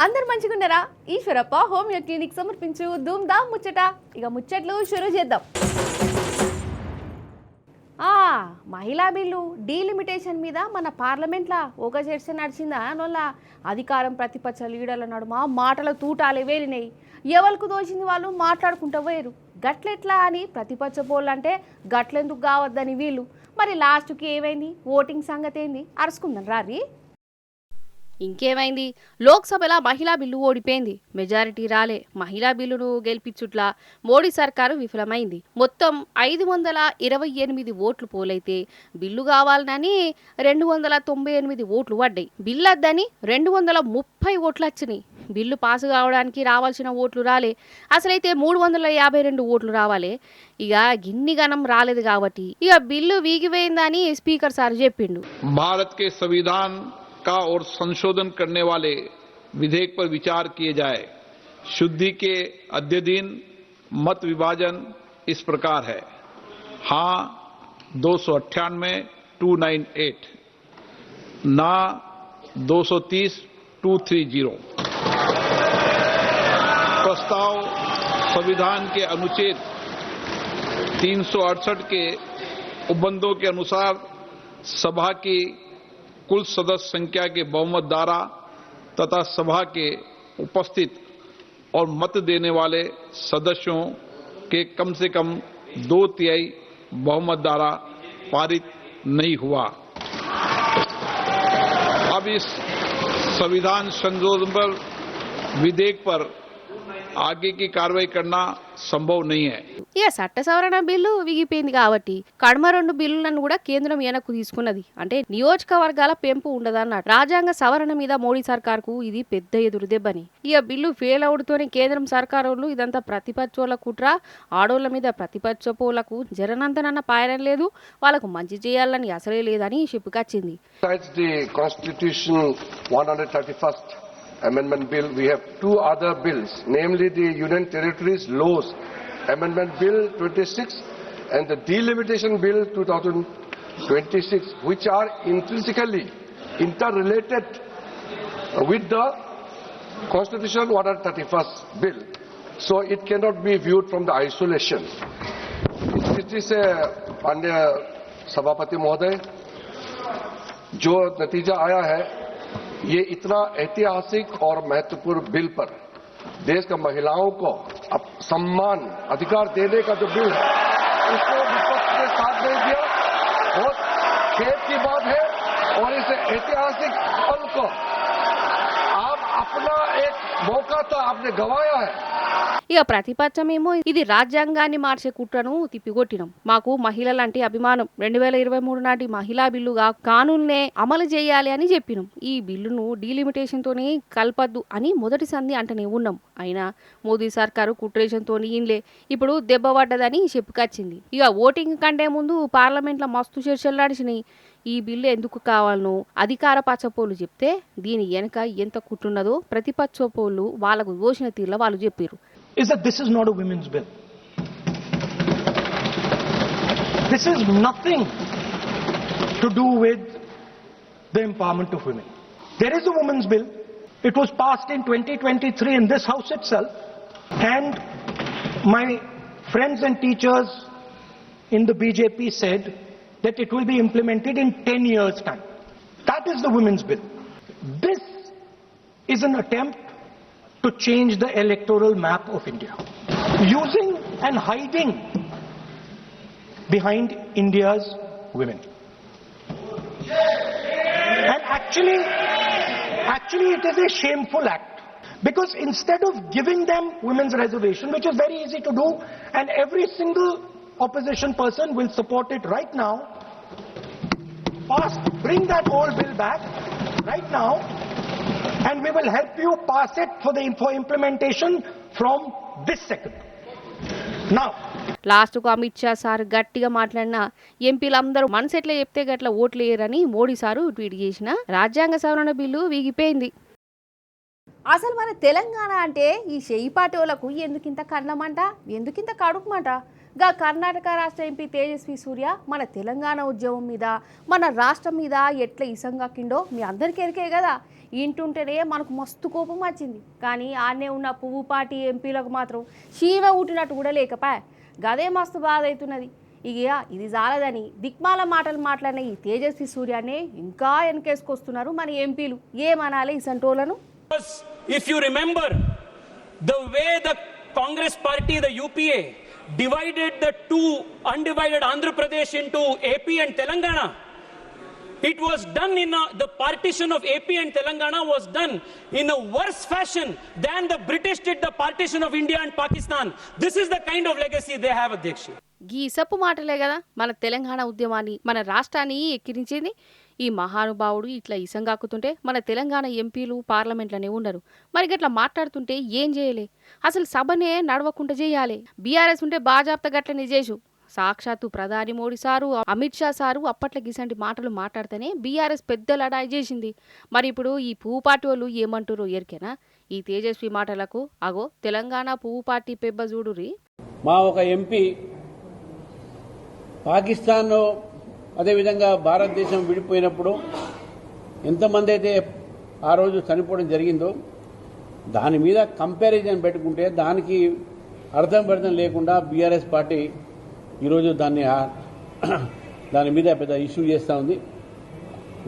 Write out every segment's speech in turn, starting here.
అందరు మంచిగున్నారా? Eeshwarappa homeo clinic సమర్పించు ధూమ్ ధామ్ ముచ్చట. ఇక ముచ్చట్లు షురూ చేద్దాం. మహిళా బిల్లు డీలిమిటేషన్ మీద మన పార్లమెంట్లో ఒక చర్చ నడిచిందా నోళ్ళ అధికారం ప్రతిపక్ష లీడర్ల నడుమ మాటల తూటాలే వేరినాయి. ఎవరికి దోచింది వాళ్ళు మాట్లాడుకుంటూ పోయారు. గట్లెట్లా అని ప్రతిపక్ష పోళ్ళు అంటే గట్లెందుకు కావద్దని వీళ్ళు. మరి లాస్ట్కి ఏమైంది? ఓటింగ్ సంగతి ఏంది? అరుచుకుందాం రారి. ఇంకేమైంది? లోక్సభలో మహిళా బిల్లు ఓడిపోయింది. మెజారిటీ రాలే. మహిళా బిల్లును గెలిపించుట్లా మోడీ సర్కారు విఫలమైంది. మొత్తం 528 ఓట్లు పోలైతే బిల్లు కావాలని 298 ఓట్లు పడ్డాయి. బిల్లు వద్దని 230 ఓట్లు వచ్చినాయి. బిల్లు పాసు కావడానికి రావాల్సిన ఓట్లు రాలే. అసలైతే 352 ఓట్లు రావాలి. ఇక గిన్ని గణం రాలేదు కాబట్టి ఇక బిల్లు వీగిపోయిందని స్పీకర్ సార్ చెప్పిండు. భారత్ के संविधान का और संशोधन करने वाले विधेयक पर विचार किए जाए. शुद्धि के अद्यतन मत विभाजन इस प्रकार है. हाँ 298 298, ना 230 230. प्रस्ताव संविधान के अनुच्छेद 368 के उपबंधों के अनुसार सभा की कुल सदस्य संख्या के बहुमत द्वारा तथा सभा के उपस्थित और मत देने वाले सदस्यों के कम से कम 2/3 बहुमत द्वारा पारित नहीं हुआ. अब इस संविधान संशोधन पर विधेयक पर आगे की कार्रवाई करना సంభవ్ नहीं है. ఇక చట్ట సవరణ బిల్లు విగిపోయింది కాబట్టి కడమ 2 బిల్లులను కూడా కేంద్రం వెనక్కు తీసుకున్నది. అంటే నియోజకవర్గాల పెంపు ఉండదన్నట్టు. రాజ్యాంగ సవరణ మీద మోడీ సర్కార్కు ఇది పెద్ద ఎదురు దెబ్బని. ఇక బిల్లు ఫెయిల్ అవడంతోనే కేంద్రం సర్కారోళ్ళు ఇదంతా ప్రతిపక్షోళ్ళ కుట్ర, ఆడోళ్ల మీద ప్రతిపక్షపోలకు జరనంతనన్న పాయనం లేదు, వాళ్ళకు మంచి చేయాలని అసలే లేదని చెప్పుకొచ్చింది. Amendment bill, we have two other bills, namely the Union Territories Laws Amendment Bill 26 and the Delimitation Bill 2026, which are intrinsically interrelated with the Constitution 131st bill. So it cannot be viewed from the isolation. स्थिति से माननीय सभापति महोदय, जो नतीजा आया है, ये इतना ऐतिहासिक और महत्वपूर्ण बिल पर देश का महिलाओं को अब सम्मान अधिकार देने का जो बिल है उसको विपक्ष ने साथ नहीं दिया. बहुत खेद की बात है. और इस ऐतिहासिक पल को आप अपना एक मौका था आपने गंवाया है. ఇక ప్రతిపక్షమేమో ఇది రాజ్యాంగాన్ని మార్చే కుట్రను తిప్పికొట్టినాం, మాకు మహిళలంటే అభిమానం, 2023 నాటి మహిళా బిల్లుగా కానూన్నే అమలు చేయాలి అని చెప్పినాం. ఈ బిల్లును డీలిమిటేషన్ తోని కల్పద్దు అని మొదటి సంధి అంటనే ఉన్నాం. అయినా మోదీ సర్కారు కుట్రేషన్ తోని ఇన్లే ఇప్పుడు దెబ్బ పడ్డదని చెప్పుకొచ్చింది. ఇక ఓటింగ్ కంటే ముందు పార్లమెంట్లో మస్తు చర్చలు నడిచినాయి. ఈ బిల్లు ఎందుకు కావాలనో అధికార పచ్చపోళ్ళు చెప్తే దీని వెనక ఎంత కుట్రున్నదో ప్రతిపక్షపోళ్ళు వాళ్ళకు దోషిన తీరులో వాళ్ళు చెప్పారు. Is that this is not a women's bill. This is nothing to do with the empowerment of women. There is a women's bill. It was passed in 2023 in this house itself, and my friends and teachers in the BJP said that it will be implemented in 10 years' time. That is the women's bill. This is an attempt to change the electoral map of India, using and hiding behind India's women. And actually it is a shameful act, because instead of giving them women's reservation, which is very easy to do and every single opposition person will support it right now, bring that old bill back right now, and we will help you pass it for implementation from this second. Now, లాస్ట్కు Amit Shah sir గట్టిగా మాట్లాడినా ఎంపీలందరూ మనసు ఎట్లా చెప్తే గట్లా ఓట్లు వేయరని Modi sir tweet చేసిన రాజ్యాంగ సవరణ బిల్లు వీగిపోయింది. అసలు మన తెలంగాణ అంటే ఈ షెయిపాటోలకు ఎందుకింత కళ్ళమంట, ఎందుకింత కడుపుమంట? గా కర్ణాటక రాష్ట్ర ఎంపీ తేజస్వి సూర్య మన తెలంగాణ ఉద్యమం మీద మన రాష్ట్రం మీద ఎట్లా ఇసంగాకిండో మీ అందరికీ ఎరికే కదా. ఇంటుంటేనే మనకు మస్తు కోపం వచ్చింది. కానీ ఆడనే ఉన్న పువ్వు పార్టీ ఎంపీలకు మాత్రం శీవ ఊటినట్టు కూడా లేకపా. గదే మస్తు బాధ అవుతున్నది. ఇక ఇది చాలదని దిక్మాల మాటలు మాట్లాడిన ఈ తేజస్వి సూర్యానే ఇంకా వెనకేసుకొస్తున్నారు మన ఎంపీలు. ఏమనాలి ఈ సంటోలను? If you remember the way the Congress party, the UPA, divided the two undivided Andhra Pradesh into AP and Telangana, it was done the partition of AP and Telangana was done in a worse fashion than the British did the partition of India and Pakistan. This is the kind of legacy they have, Adhyaksha. గీ సప్పు మాటలే కదా మన తెలంగాణ ఉద్యమాన్ని మన రాష్ట్రాన్ని ఎక్కిరించింది. ఈ మహానుభావుడు ఇట్లా ఇసంగాకుతుంటే మన తెలంగాణ ఎంపీలు పార్లమెంట్లోనే ఉన్నారు. మరి గట్లా మాట్లాడుతుంటే ఏం చేయలే? అసలు సభనే నడవకుండా చేయాలి. బీఆర్ఎస్ ఉంటే బాజాప్త గట్లనే చేసు. సాక్షాత్తు ప్రధాని మోడీ సారు, అమిత్ షా సారు అప్పట్లో గిసంటి మాటలు మాట్లాడితేనే బీఆర్ఎస్ పెద్ద లడాయి చేసింది. మరి ఇప్పుడు ఈ పువ్వు పార్టీ వాళ్ళు ఏమంటారో ఎరికేనా? ఈ తేజస్వి మాటలకు అగో తెలంగాణ పువ్వు పార్టీ పెబ్బ చూడురి. మా ఒక ఎంపీ పాకిస్తాన్ అదేవిధంగా భారతదేశం విడిపోయినప్పుడు ఎంతమంది అయితే ఆ రోజు చనిపోవడం జరిగిందో దాని మీద కంపారిజన్ పెట్టుకుంటే దానికి అర్థం లేకుండా బీఆర్ఎస్ పార్టీ ఈరోజు దాని మీద పెద్ద ఇష్యూ చేస్తూ ఉంది.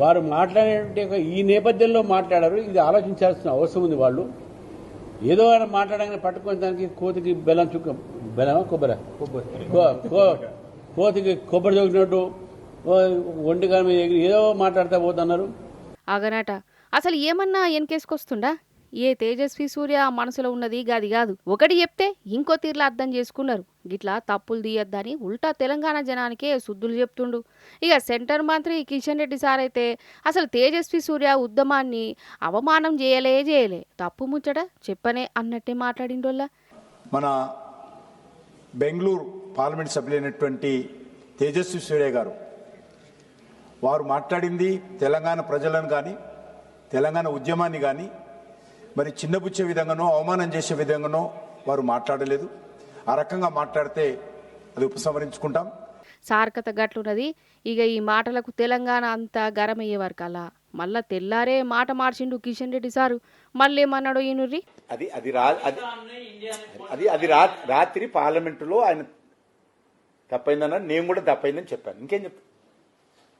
వారు మాట్లాడే ఈ నేపథ్యంలో మాట్లాడారు. ఇది ఆలోచించాల్సిన అవసరం ఉంది. వాళ్ళు ఏదో మాట్లాడగానే పట్టుకునే దానికి కోతికి బెల్లం చుక్క బెల్లమా కోతికి కొబ్బరి చోకినట్టు ఒంటిగా మీద ఎగిరి ఏదో మాట్లాడుతూ పోతున్నారు. అగనట అసలు ఏమన్నా ఎన్కేసుకొస్తుండా? ఏ తేజస్వి సూర్య మనసులో ఉన్నది గది కాదు. ఒకటి చెప్తే ఇంకో తీర్లా అర్థం చేసుకున్నారు. గిట్లా తప్పులు తీయద్దని ఉల్టా తెలంగాణ జనానికే శుద్ధులు చెప్తుండు. ఇక సెంటర్ మంత్రి కిషన్ రెడ్డి సార్ అయితే అసలు తేజస్వి సూర్య ఉద్యమాన్ని అవమానం చేయలే తప్పు ముచ్చట చెప్పనే అన్నట్టే మాట్లాడిండోళ్ళ. మన బెంగళూరు పార్లమెంట్ సభ్యులైనటువంటి తేజస్వి సూర్య గారు వారు మాట్లాడింది తెలంగాణ ప్రజలను కానీ తెలంగాణ ఉద్యమాన్ని కానీ మరి చిన్నబుచ్చే విధంగానో అవమానం చేసే విధంగానో వారు మాట్లాడలేదు. ఆ రకంగా మాట్లాడితే అది ఉపసంహరించుకుంటాం. సార్కత గట్లున్నది. ఇక ఈ మాటలకు తెలంగాణ అంతా గరమయ్యే వరకు అలా మళ్ళా తెల్లారే మాట మార్చిండు కిషన్ రెడ్డి సారు. మళ్ళేమన్నాడో ఈనుర్రి. అది రాత్రి పార్లమెంటులో ఆయన తప్పైందన్న, నేను కూడా తప్పైందని చెప్పాను. ఇంకేం చెప్తాను?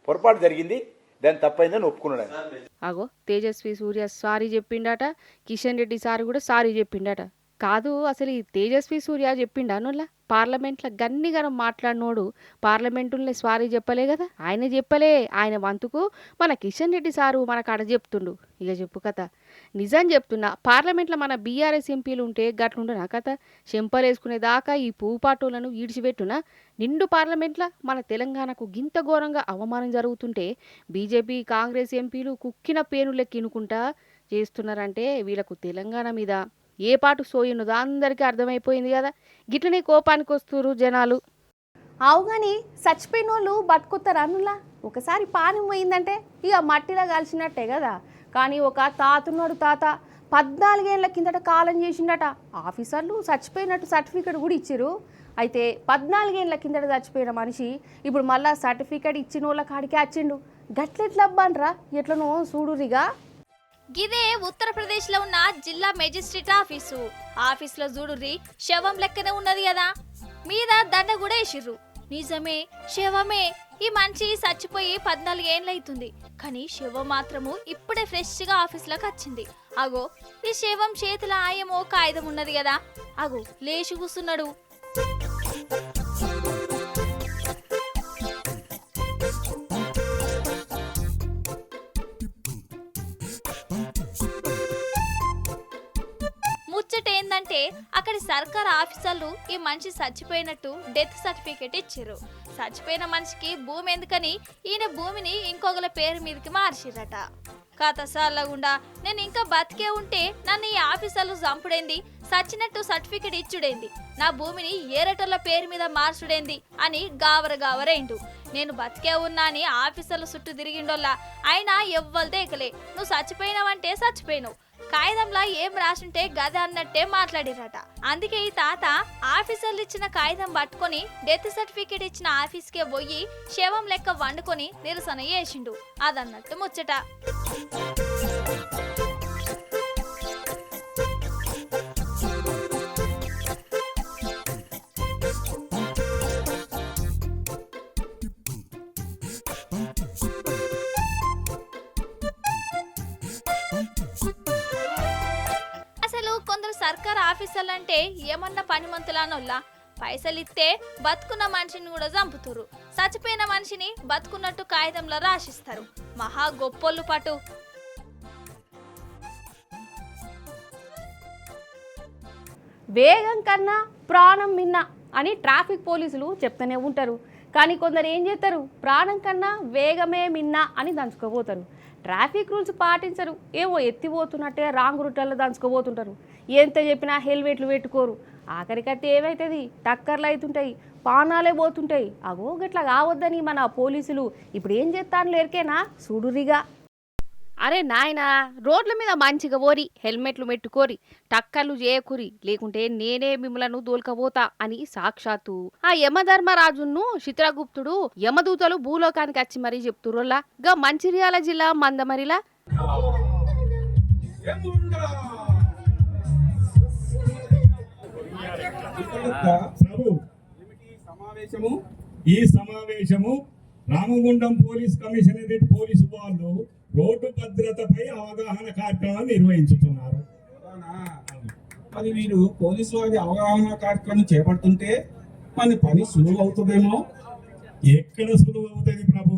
పొరపాటు జరిగింది, దాన్ని తప్పైందని ఒప్పుకున్నాడు ఆయన. అగో తేజస్వి సూర్య సారీ చెప్పిండట, కిషన్ రెడ్డి సార్ కూడా సారీ చెప్పిండట. కాదు అసలు ఈ తేజస్వి సూర్య చెప్పిండా నోళ్ళ పార్లమెంట్లో గన్నిగనం మాట్లాడినోడు పార్లమెంటులే సారీ చెప్పలే కదా. ఆయన చెప్పలే, ఆయన వంతుకు మన కిషన్ రెడ్డి సారు మనకు అడ చెప్తుండు. ఇక చెప్పు కథ. నిజం చెప్తున్నా, పార్లమెంట్లో మన బీఆర్ఎస్ ఎంపీలు ఉంటే గట్లుండునా కథ? చెంపలేసుకునేదాకా ఈ పువ్వుపాటోలను ఈడ్చిపెట్టునా? నిండు పార్లమెంట్లో మన తెలంగాణకు గింత ఘోరంగా అవమానం జరుగుతుంటే బీజేపీ కాంగ్రెస్ ఎంపీలు కుక్కిన పేనులెక్కినుకుంటా చేస్తున్నారంటే వీళ్ళకు తెలంగాణ మీద ఏ పాటు సోయినదో అందరికీ అర్థమైపోయింది కదా. గిట్లనే కోపానికి వస్తున్నారు జనాలు. అవుగాని చచ్చిపోయిన వాళ్ళు బతుకొత్తారు అన్నులా. ఒకసారి పానం పోయిందంటే ఇక మట్టిలో కలిసినట్టే కదా. కానీ ఒక తాతున్నాడు, తాత 14 ఏళ్ల కిందట కాలం చేసిండట. ఆఫీసర్లు చచ్చిపోయినట్టు సర్టిఫికెట్ కూడా ఇచ్చారు. అయితే 14 ఏళ్ల కిందట చచ్చిపోయిన మనిషి ఇప్పుడు మళ్ళా సర్టిఫికెట్ ఇచ్చిన వాళ్ళ కాడికే వచ్చిండు. గట్లెట్లబ్బాన్రా ఎట్లనో చూడురిగా. గిదే ఉత్తరప్రదేశ్ లో ఉన్న జిల్లా మెజిస్ట్రేట్ ఆఫీసులో చూడుర్రి శవం లెక్కనే ఉన్నది కదా. మీద దండ కూడా వేసిర్రు. నిజమే, శవమే. ఈ మనిషి చచ్చిపోయి 14 ఏళ్ళైతుంది. కానీ శవం మాత్రము ఇప్పుడే ఫ్రెష్ గా ఆఫీసులోకి వచ్చింది. అగో ఈ శవం చేతుల ఆయమో కాగితం ఉన్నది కదా. అగో లేచి కూస్తున్నాడు. ముచ్చట ఏందంటే అక్కడి సర్కార్ ఆఫీసర్లు ఈ మనిషి చచ్చిపోయినట్టు డెత్ సర్టిఫికేట్ ఇచ్చారు. చచ్చిపోయిన మనిషికి భూమి ఎందుకని ఈయన భూమిని ఇంకొకరి పేరు మీదకి మార్చిరట. కథ సాలగుండా నేను ఇంకా బతికే ఉంటే నన్ను ఈ ఆఫీసర్లు చంపుడైంది, సచ్చినట్టు సర్టిఫికెట్ ఇచ్చుడేంది, నా భూమిని ఏరేటోళ్ళ పేరు మీద మార్చుడేంది అని గావరేండు. నేను బతికే ఉన్నా అని ఆఫీసర్ల చుట్టూ తిరిగిండోల్లా, అయినా ఎవ్వరిదే ఎక్కలే. నువ్వు చచ్చిపోయినావంటే చచ్చిపోయినావు, కాగితంలా ఏం రాసుంటే గద అన్నట్టే మాట్లాడిరట. అందుకే ఈ తాత ఆఫీసర్లు ఇచ్చిన కాగితం పట్టుకొని డెత్ సర్టిఫికేట్ ఇచ్చిన ఆఫీస్కే పోయి శవం లెక్క వండుకొని నిరసన చేసిండు. అదన్నట్టు ముచ్చట. కొందరు సర్కార్ ఆఫీసర్లు అంటే ఏమన్నా పనిమంతులానోళ్ళ, పైసలు ఇస్తే బతుకున్న మనిషిని కూడా చంపుతురు, చచ్చిపోయిన మనిషిని బతుకున్నట్టు కాగితంలో రాసిస్తారు. మహా గొప్పోళ్ళు పటు. వేగం కన్నా ప్రాణం మిన్న అని ట్రాఫిక్ పోలీసులు చెప్తూనే ఉంటారు. కానీ కొందరు ఏం చేస్తారు, ప్రాణం కన్నా వేగమే మిన్న అని దంచుకోబోతారు. ట్రాఫిక్ రూల్స్ పాటించరు, ఏవో ఎత్తిపోతున్నట్టే రాంగ్ రూట్లలో దంచుకోబోతుంటారు. ఎంత చెప్పినా హెల్మెట్లు పెట్టుకోరు. ఆఖరికైతే ఏమవుతుంది, టక్కర్లు అవుతుంటాయి, పానాలే పోతుంటాయి. అగో గట్లా కావద్దని మన పోలీసులు ఇప్పుడు ఏం చేస్తాను లేరికేనా చూడురిగా. అరే నాయనా, రోడ్ల మీద మంచిగా పోరి, హెల్మెట్లు పెట్టుకోరి, టక్కర్లు చేయకురి, లేకుంటే నేనే మిమ్మలను దోల్కపోతా అని సాక్షాత్తు ఆ యమధర్మరాజును చిత్రగుప్తుడు యమదూతలు భూలోకానికి వచ్చి మరీ చెప్తుర్రోలా. గా మంచిర్యాల జిల్లా మందమరిలా ఈ సమావేశము రామగుండం పోలీస్ కమిషనరేట్ పోలీసు వాళ్ళు రోడ్డు భద్రతపై అవగాహన కార్యక్రమం నిర్వహించుతున్నారు. అది వీరు పోలీసు వారి అవగాహన కార్యక్రమం చేపడుతుంటే మన పని సులువు అవుతుందేమో. ఎక్కడ సులువు అవుతుంది ప్రభు,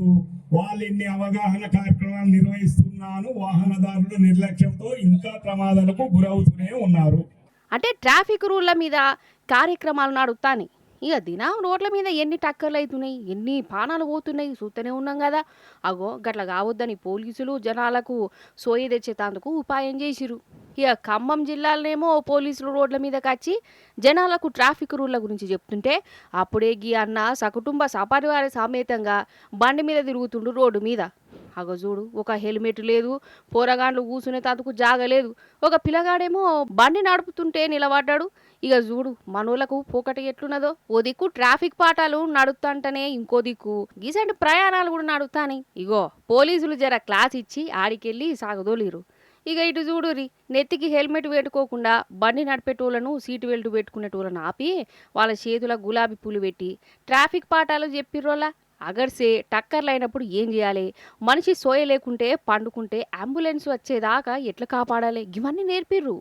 వాళ్ళు ఇన్ని అవగాహన కార్యక్రమాలు నిర్వహిస్తున్నాను, వాహనదారుల నిర్లక్ష్యంతో ఇంకా ప్రమాదాలకు గురవుతూనే ఉన్నారు. అంటే ట్రాఫిక్ రూళ్ళ మీద కార్యక్రమాలు నడుస్తాయి. ఇక దినం రోడ్ల మీద ఎన్ని టక్కర్లు అవుతున్నాయి, ఎన్ని పానాలు పోతున్నాయి చూస్తూనే ఉన్నాం కదా. అగో గట్ల కావద్దని పోలీసులు జనాలకు సోయి తెచ్చేటందుకు ఉపాయం చేసిరు. ఇక ఖమ్మం జిల్లాలోనేమో పోలీసులు రోడ్ల మీదకి వచ్చి జనాలకు ట్రాఫిక్ రూళ్ళ గురించి చెప్తుంటే అప్పుడే గీ అన్న సకుటుంబ సపరివార సమేతంగా బండి మీద తిరుగుతుండు రోడ్డు మీద. అగో చూడు, ఒక హెల్మెట్ లేదు, పోరగాండ్లు కూర్చునే తందుకు జాగలేదు, ఒక పిల్లగాడేమో బండి నడుపుతుంటే నిలబడ్డాడు. ఇక చూడు మనోళ్ళకు పోకటి ఎట్లున్నదో. ఓ దిక్కు ట్రాఫిక్ పాఠాలు నడుపుతాంటనే ఇంకో దిక్కు గీసంటి ప్రయాణాలు కూడా నడుపుతాని. ఇగో పోలీసులు జర క్లాస్ ఇచ్చి ఆడికెళ్ళి సాగదోలిరు. ఇక ఇటు చూడురి, నెత్తికి హెల్మెట్ పెట్టుకోకుండా బండి నడిపేటోళ్ళను సీటు బెల్ట్ పెట్టుకునేటోళ్ళను ఆపి వాళ్ళ చేతుల గులాబీ పూలు పెట్టి ట్రాఫిక్ పాఠాలు చెప్పిర్రోలా. అగర్సే టక్కర్లు అయినప్పుడు ఏం చేయాలి, మనిషి సోయ లేకుంటే పండుకుంటే అంబులెన్స్ వచ్చేదాకా ఎట్లా కాపాడాలి, ఇవన్నీ నేర్పిర్రు.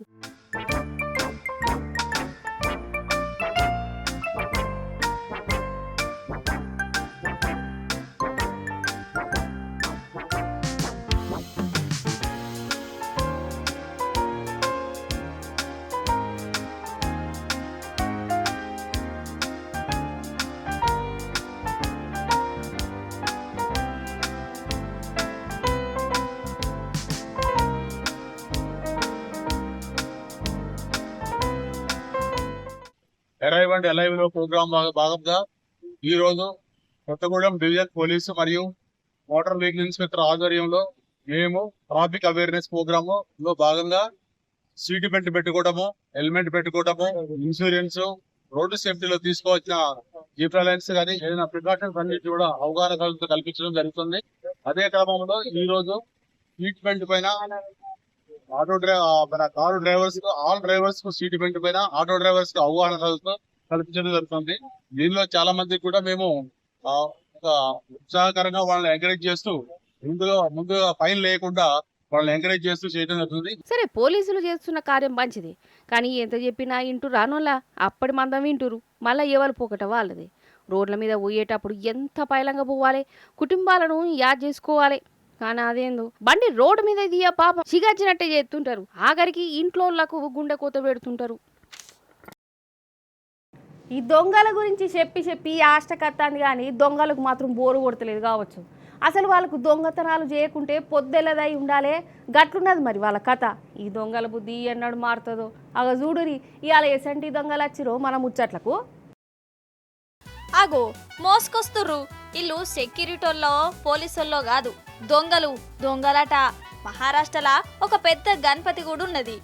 అరైవ్ అండ్ అలైవ్ లో ప్రోగ్రామ్ భాగంగా ఈ రోజు కొత్తగూడెం డివిజన్ పోలీసు మరియు మోటార్ వెహికల్ ఇన్స్పెక్టర్ ఆధ్వర్యంలో మేము ట్రాఫిక్ అవేర్నెస్ ప్రోగ్రామ్ లో భాగంగా సీట్ బెల్ట్ పెట్టుకోవడము, హెల్మెట్ పెట్టుకోవడము, ఇన్సూరెన్స్, రోడ్డు సేఫ్టీలో తీసుకోవాల్సిన జీబ్రా లైన్స్ కానీ ఏదైనా ప్రికాషన్స్ అన్నిటి కూడా అవగాహన కల్పించడం జరుగుతుంది. అదే క్రమంలో ఈ రోజు సీట్ బెల్ట్ పైన కారు డ్రైవర్స్ కు, ఆల్ డ్రైవర్స్ కు సీట్ బెల్ట్ పైన ఆటో డ్రైవర్స్ కు అవగాహన కల్పించడం జరుగుతుంది. దీనిలో చాలా మంది కూడా మేము ఉత్సాహకరంగా వాళ్ళని ఎంకరేజ్ చేస్తూ ముందుగా ఫైన్ లేకుండా వాళ్ళని ఎంకరేజ్ చేస్తూ చేయడం జరుగుతుంది. సరే, పోలీసులు చేస్తున్న కార్యం మంచిది, కానీ ఎంత చెప్పినా ఇంటూ రానోళ్ళ అప్పటి మందం వింటురు. మళ్ళీ ఎవరు పోకట వాళ్ళది. రోడ్ల మీద పోయేటప్పుడు ఎంత పైలంగా పోవాలి, కుటుంబాలను యాద్ చేసుకోవాలి. కానీ అదేందో బండి రోడ్డు మీద దియ పాపం సిగచ్చినట్టే చేస్తుంటారు. ఆఖరికి ఇంట్లోళ్ళకు గుండె కోత పెడుతుంటారు. ఈ దొంగల గురించి చెప్పి చెప్పి ఆష్టకత్తాంది, కానీ దొంగలకు మాత్రం బోరు కొడతలేదు కావచ్చు. అసలు వాళ్ళకు దొంగతనాలు చేయకుంటే పొద్దెలదై ఉండాలే, గట్లున్నది మరి వాళ్ళ కథ. ఈ దొంగల బుద్ధి ఎన్నడు మారుతుందో అగ చూడురి. ఇవాళ ఎసంటి దొంగలు వచ్చిరో మన ముచ్చట్లకు. అగో మోసుకొస్తుర్రు. ఇల్లు సెక్యూరిటీల్లో పోలీసుల్లో కాదు, దొంగలట. మహారాష్ట్రలా ఒక పెద్ద గణపతి గుడి ఉన్నది.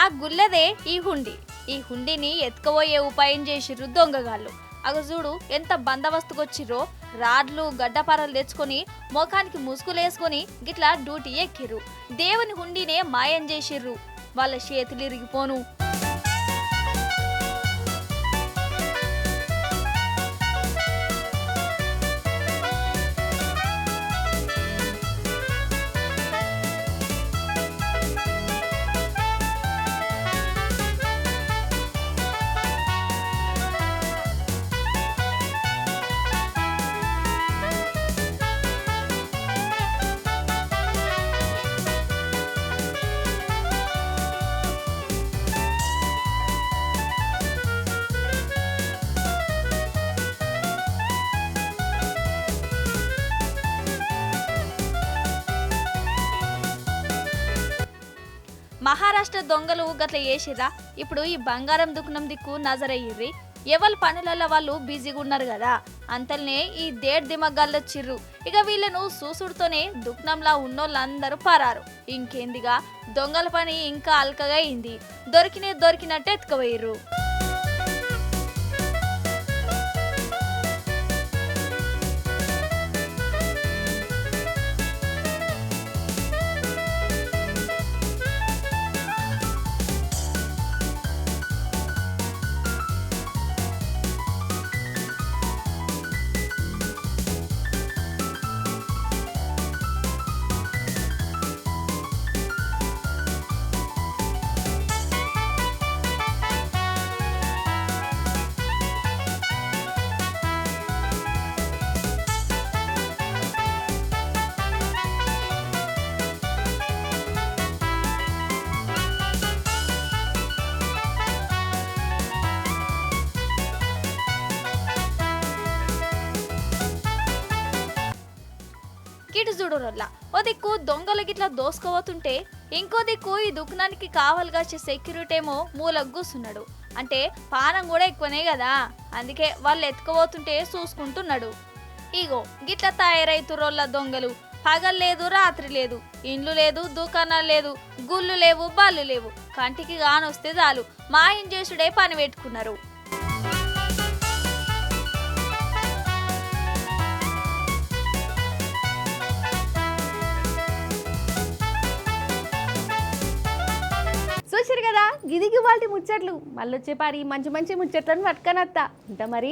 ఆ గుళ్ళదే ఈ హుండీ. ఈ హుండీని ఎత్తుకుపోయే ఉపాయం చేసిర్రు దొంగగాళ్ళు. అగ చూడు ఎంత బందోబస్తుకొచ్చిర్రో. రాడ్లు గడ్డపారలు తెచ్చుకొని మోకానికి ముసుగులేసుకొని గిట్లా డ్యూటీ ఎక్కిర్రు. దేవుని హుండీనే మాయం చేసిర్రు. వాళ్ళ చేతులు ఇరిగిపోను. మహారాష్ట్ర దొంగలు గట్ల చేసిర్రా. ఇప్పుడు ఈ బంగారం దుకాణం దిక్కు నజరయ్యిర్రి. ఎవరి పనులలో వాళ్ళు బిజీగా ఉన్నారు కదా, అంతల్నే ఈ దేడ్ దిమగ్గాళ్ళొచ్చిర్రు. ఇక వీళ్ళను సూసుడుతోనే దుకాణంలా ఉన్నోళ్ళందరూ పరారు. ఇంకేందిగా దొంగల పని ఇంకా అల్కగా అయింది. దొరికినట్టు ఎత్తుకుపోయిర్రు. గిటు చూడురల్లా ఓ దిక్కు దొంగలు గిట్లా దోసుకోబోతుంటే ఇంకో దిక్కు ఈ దుకాణానికి కావాలిగా సెక్యూరిటీ ఏమో మూలకు కూసున్నాడు. అంటే పానం కూడా ఎక్కువనే కదా, అందుకే వాళ్ళు ఎత్తుకుపోతుంటే చూసుకుంటున్నాడు. ఇగో గిట్లా తయారైతురోళ్ళ దొంగలు. పగలు లేదు, రాత్రి లేదు, ఇండ్లు లేదు, దుకాణాలు లేదు, గుళ్ళు లేవు, బళ్ళు లేవు. కంటికి గానొస్తే చాలు మాయం చేసుడే పని పెట్టుకున్నారు. చూసిరు కదా, గిదిగి వాళ్ళ ముచ్చట్లు. మళ్ళీ వచ్చే పారి మంచి మంచి ముచ్చట్లను పట్టుకనత్తా. ఇంత మరి.